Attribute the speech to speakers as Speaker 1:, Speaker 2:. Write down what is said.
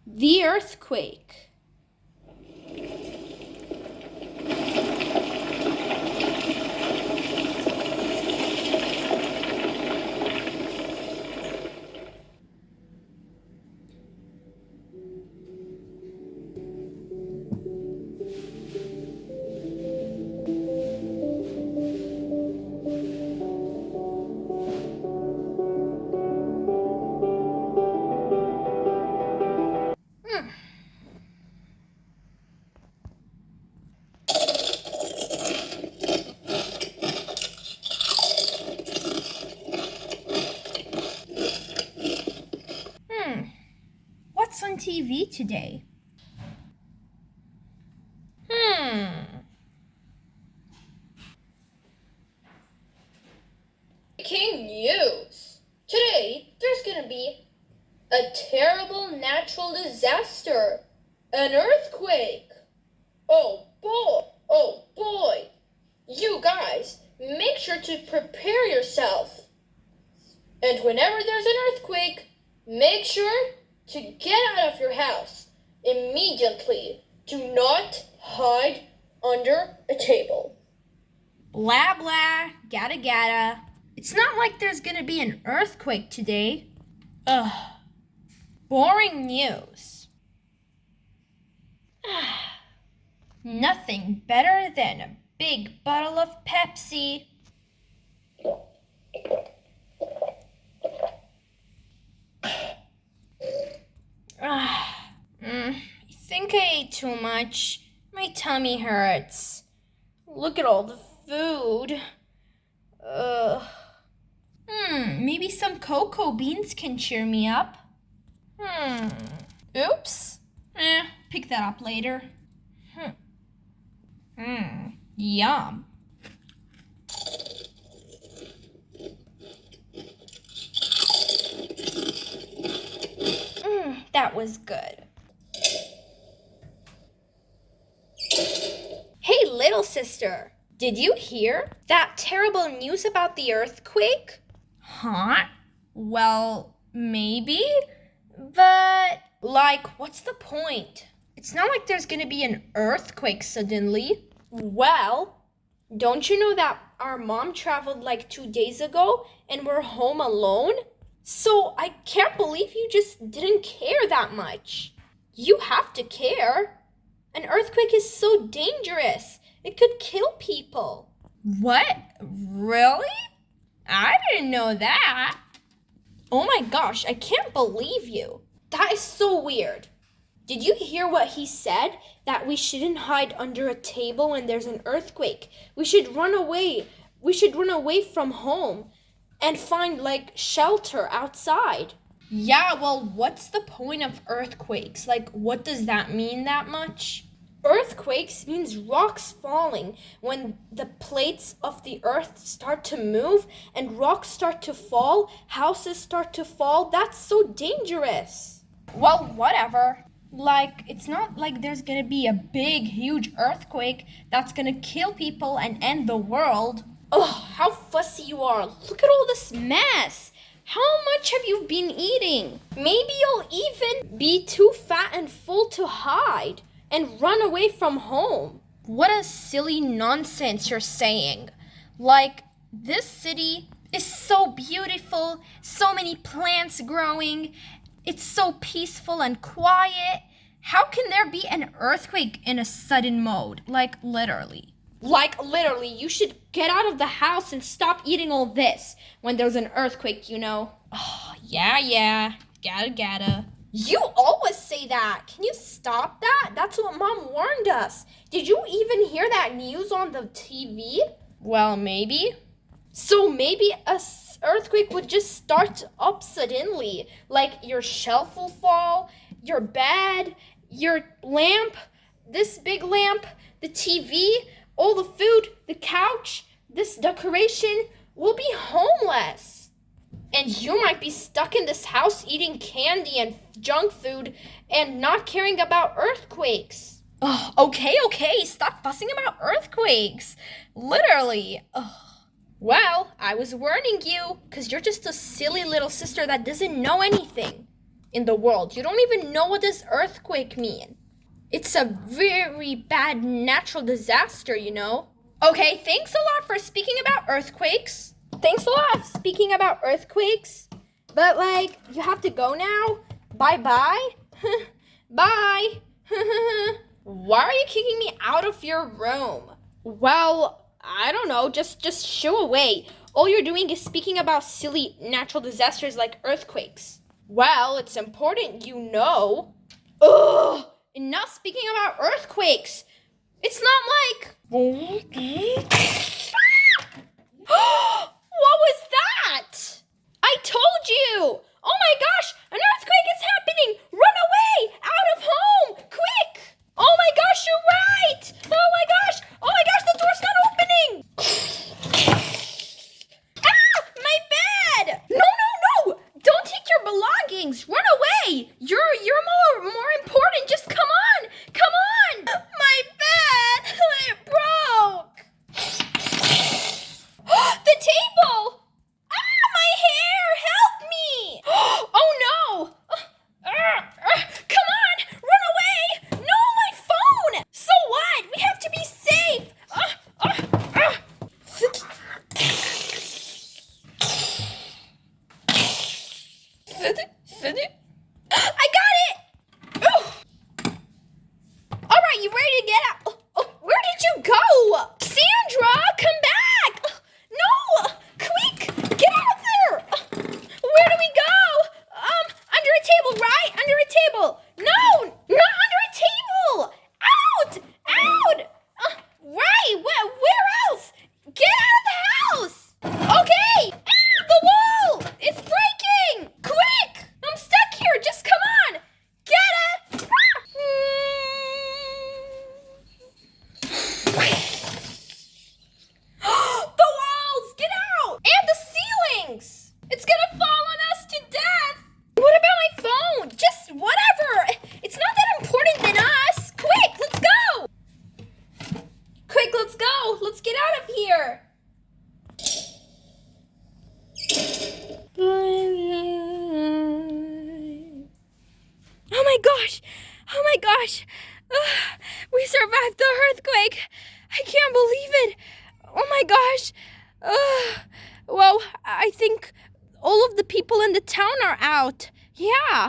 Speaker 1: The earthquake. What's on TV today?
Speaker 2: Breaking news! Today, there's gonna be a terrible natural disaster. An earthquake. Oh boy. You guys, make sure to prepare yourself. And whenever there's an earthquake, make sure to get out of your house immediately. Do not hide under a table.
Speaker 1: Blah blah, gada. It's not like there's gonna be an earthquake today. Ugh. Boring news. Nothing better than a big bottle of Pepsi. I think I ate too much. My tummy hurts. Look at all the food. Maybe some cocoa beans can cheer me up. Oops. Pick that up later. Yum. That was good. Hey, little sister. Did you hear that terrible news about the earthquake? Huh? Well, maybe. But, what's the point? It's not like there's gonna be an earthquake suddenly. Well, don't you know that our mom traveled 2 days ago and we're home alone? So I can't believe you just didn't care that much. You have to care. An earthquake is so dangerous. It could kill people. What? Really? I didn't know that. Oh my gosh, I can't believe you. That is so weird. Did you hear what he said? That we shouldn't hide under a table when there's an earthquake. We should run away. We should run away from home and find shelter outside. Yeah, well, what's the point of earthquakes? What does that mean that much? Earthquakes means rocks falling. When the plates of the earth start to move and rocks start to fall, houses start to fall, that's so dangerous. Well, whatever. It's not like there's gonna be a big, huge earthquake that's gonna kill people and end the world. Oh, how fussy you are. Look at all this mess. How much have you been eating? Maybe you'll even be too fat and full to hide and run away from home. What a silly nonsense you're saying. This city is so beautiful, so many plants growing. It's so peaceful and quiet. How can there be an earthquake in a sudden mode? Literally. Literally, you should get out of the house and stop eating all this when there's an earthquake, you know. Oh, yeah. Gotta. You always say that. Can you stop that? That's what Mom warned us. Did you even hear that news on the TV? Well, maybe. So maybe a earthquake would just start up suddenly. Your shelf will fall, your bed, your lamp, this big lamp, the TV, all the food, the couch, this decoration will be homeless. And you might be stuck in this house eating candy and junk food and not caring about earthquakes. Oh, okay, stop fussing about earthquakes. Literally. Well, I was warning you, because you're just a silly little sister that doesn't know anything. in the world. You don't even know what this earthquake means. It's a very bad natural disaster, you know? Okay, thanks a lot for speaking about earthquakes. Thanks a lot for speaking about earthquakes. But, like, you have to go now? Bye-bye? Bye. Why are you kicking me out of your room? Well, I don't know. Just shoo away. All you're doing is speaking about silly natural disasters like earthquakes. Well, it's important you know. Ugh! Enough speaking about earthquakes. It's not like... What was that? I told you! Oh my gosh! An earthquake is happening! Run away! Out of home! Quick! Oh my gosh, you're right! Oh my gosh! Oh my gosh, the door's not opening! Ah! My bed! No, no, no! Don't take your belongings! Run away! You're more important. Just come on! Come on! My bed! It broke! The table! Ah, my hair! Help me! Oh no! Come on! Run away! No, my phone! So what? We have to be safe! I got it! All right, you ready to get out? Where did you go? Sandra, come back! No! Quick! Get out of there! Where do we go? Under a table, right? Under a table. No! Not under a table! Out! Out! Right! Where else? Get out of the house! Okay! Ah, the wall! It's breaking! Quick! I'm stuck here! Just come on! Get it! The walls! Get out! And the ceilings! It's gonna fall on us to death! What about my phone? Just whatever! It's not that important than us! Quick, let's go! Quick, let's go! Let's get out of here! Oh my gosh! Oh my gosh! We survived the earthquake! I can't believe it! Oh my gosh! Well, I think all of the people in the town are out. Yeah.